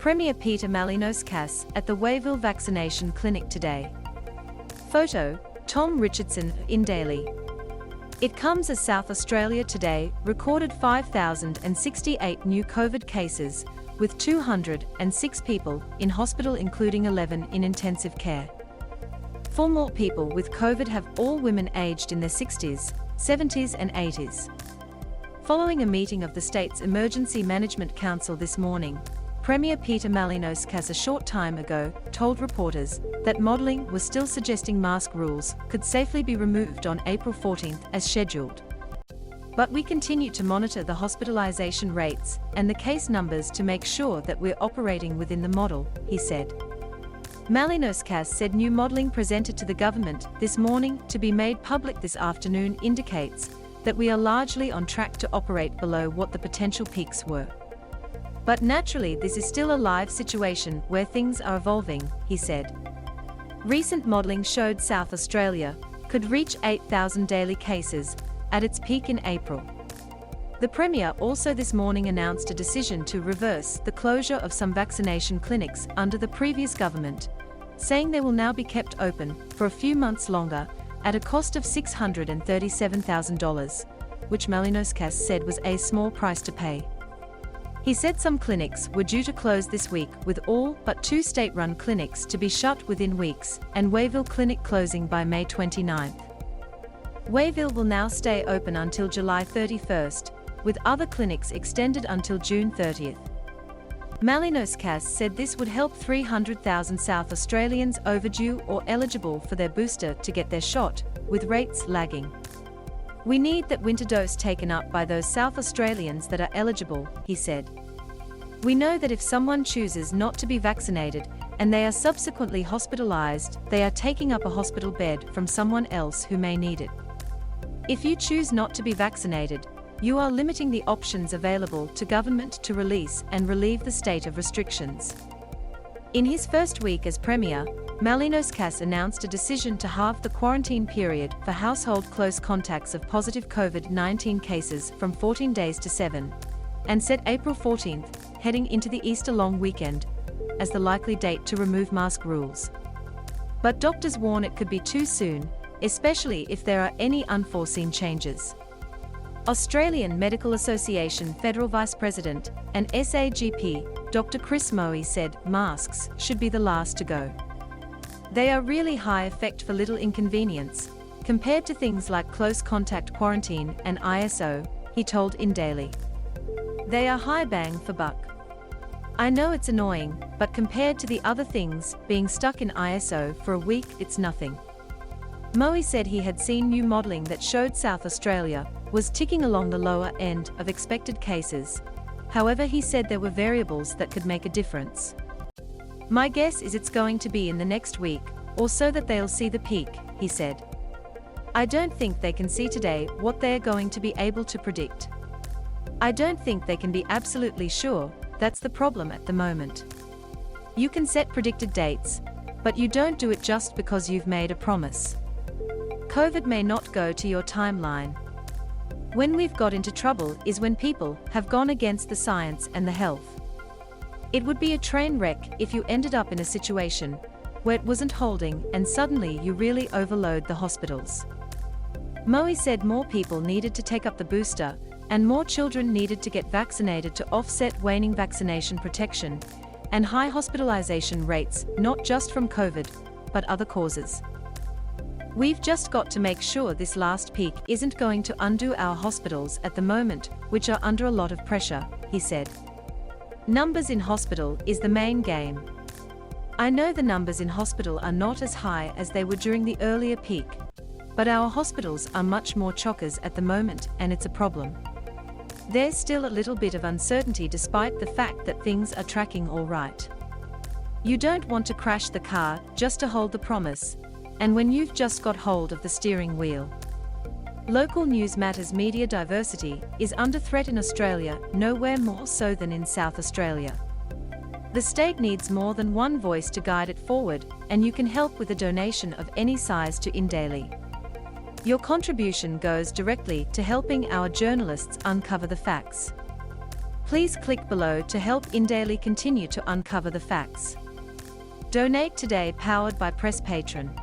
Premier Peter Malinauskas at the Wavell vaccination clinic today. Photo, Tom Richardson, InDaily. It comes as South Australia today recorded 5,068 new COVID cases, with 206 people in hospital including 11 in intensive care. 4 more people with COVID have all women aged in their 60s, 70s and 80s. Following a meeting of the state's Emergency Management Council this morning, Premier Peter Malinauskas a short time ago told reporters that modelling was still suggesting mask rules could safely be removed on April 14 as scheduled. But we continue to monitor the hospitalisation rates and the case numbers to make sure that we're operating within the model, he said. Malinauskas said new modelling presented to the government this morning to be made public this afternoon indicates that we are largely on track to operate below what the potential peaks were. But naturally this is still a live situation where things are evolving, he said. Recent modelling showed South Australia could reach 8,000 daily cases at its peak in April. The Premier also this morning announced a decision to reverse the closure of some vaccination clinics under the previous government, saying they will now be kept open for a few months longer at a cost of $637,000, which Malinauskas said was a small price to pay. He said some clinics were due to close this week, with all but 2 state-run clinics to be shut within weeks, and Wavell Clinic closing by May 29th. Wavell will now stay open until July 31st, with other clinics extended until June 30th. Malinauskas said this would help 300,000 South Australians overdue or eligible for their booster to get their shot, with rates lagging. We need that winter dose taken up by those South Australians that are eligible, he said. We know that if someone chooses not to be vaccinated and they are subsequently hospitalised, they are taking up a hospital bed from someone else who may need it. If you choose not to be vaccinated, you are limiting the options available to government to release and relieve the state of restrictions. In his first week as Premier, Malinauskas announced a decision to halve the quarantine period for household close contacts of positive COVID-19 cases from 14 days to 7, and set April 14th, heading into the Easter long weekend, as the likely date to remove mask rules. But doctors warn it could be too soon, especially if there are any unforeseen changes. Australian Medical Association Federal Vice President and SAGP, Dr. Chris Moe said masks should be the last to go. They are really high effect for little inconvenience, compared to things like close contact quarantine and ISO, he told InDaily. They are high bang for buck. I know it's annoying, but compared to the other things, being stuck in ISO for a week, it's nothing. Moe said he had seen new modelling that showed South Australia was ticking along the lower end of expected cases. However, he said there were variables that could make a difference. My guess is it's going to be in the next week, or so that they'll see the peak, he said. I don't think they can see today what they're going to be able to predict. I don't think they can be absolutely sure, that's the problem at the moment. You can set predicted dates, but you don't do it just because you've made a promise. COVID may not go to your timeline. When we've got into trouble is when people have gone against the science and the health. It would be a train wreck if you ended up in a situation where it wasn't holding and suddenly you really overload the hospitals. Moe said more people needed to take up the booster and more children needed to get vaccinated to offset waning vaccination protection and high hospitalization rates, not just from COVID, but other causes. We've just got to make sure this last peak isn't going to undo our hospitals at the moment, which are under a lot of pressure, he said. Numbers in hospital is the main game. I know the numbers in hospital are not as high as they were during the earlier peak, but our hospitals are much more chockers at the moment and it's a problem. There's still a little bit of uncertainty despite the fact that things are tracking all right. You don't want to crash the car just to hold the promise, and when you've just got hold of the steering wheel. Local news matters. Media diversity is under threat in Australia, nowhere more so than in South Australia. The state needs more than one voice to guide it forward, and you can help with a donation of any size to InDaily. Your contribution goes directly to helping our journalists uncover the facts. Please click below to help InDaily continue to uncover the facts. Donate today, powered by Press Patron.